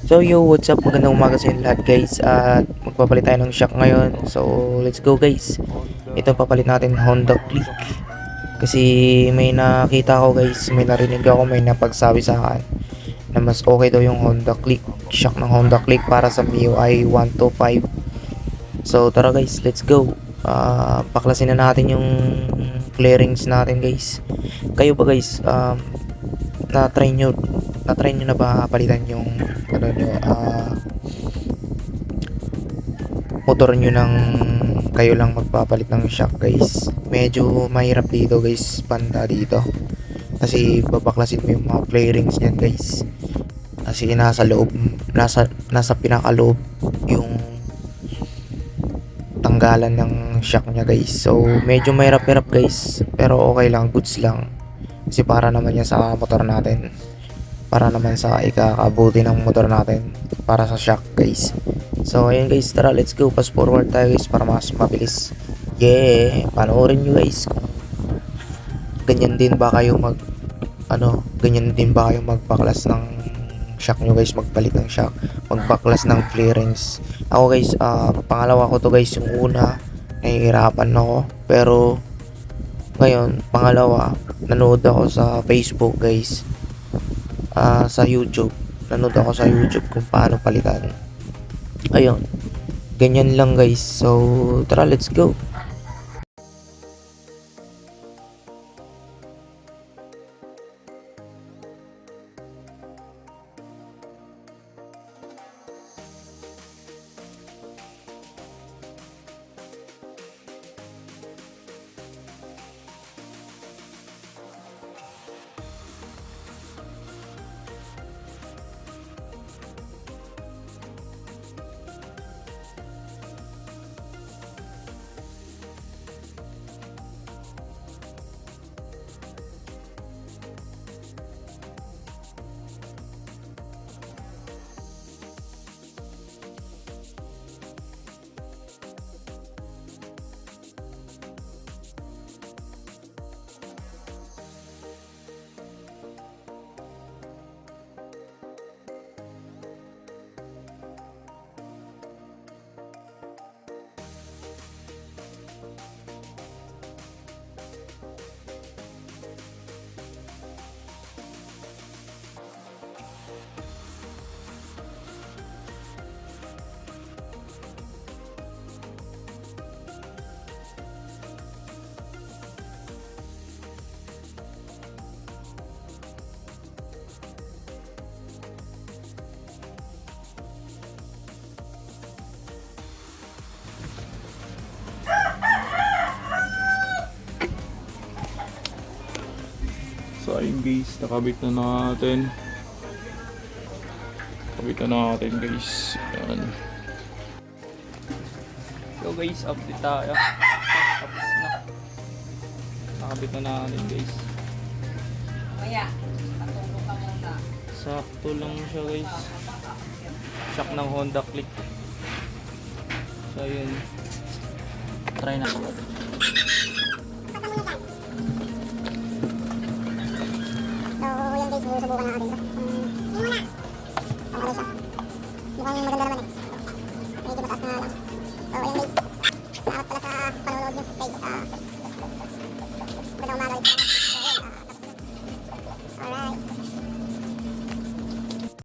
So yo, what's up? Magandang umaga sa inyo lahat guys. At magpapalit tayo ng shock ngayon. So let's go guys. Ito papalit natin Honda Click. Kasi may nakita ko guys, may narinig ako, may napagsabi sa akin na mas okay daw yung Honda Click, shock ng Honda Click para sa MIUI 125. So tara guys, let's go. Baklasin na natin yung clearings natin guys. Kayo ba guys, na-try nyo na ba palitan yung ano nyo, motor nyo ng kayo lang magpapalit ng shock guys? Medyo mahirap dito guys, banda dito, kasi babaklasin mo yung mga clearings nyan guys, kasi nasa loob, nasa pinakaloob yung tanggalan ng shock nya guys. So medyo mahirap-hirap guys, pero okay lang, goods lang, kasi para naman yan sa motor natin, para naman sa ikakabuti ng motor natin, para sa shock guys. So ayun guys, tara let's go, fast forward tayo guys para mas mabilis. Panoorin nyo guys kung ganyan din ba kayo ganyan din ba kayo magpaklas ng shock nyo guys, magpalit ng shock, magpaklas ng clearance. Ako guys, pangalawa ko to guys. Yung una nahihirapan ako, pero ngayon pangalawa, nanood ako sa Facebook guys, sa YouTube, nanood ako sa YouTube kung paano palitan. Ayun, ganyan lang guys. So tara let's go. So ayun guys, nakabit na natin. Guys. Ayan. So guys, update tayo. Tapos na. Nakabit na natin guys. Kaya, patulong ka muna. Sakto lang siya guys. Shock ng Honda Click. So ayun. Try na. So, yan guys, susubukan natin ito.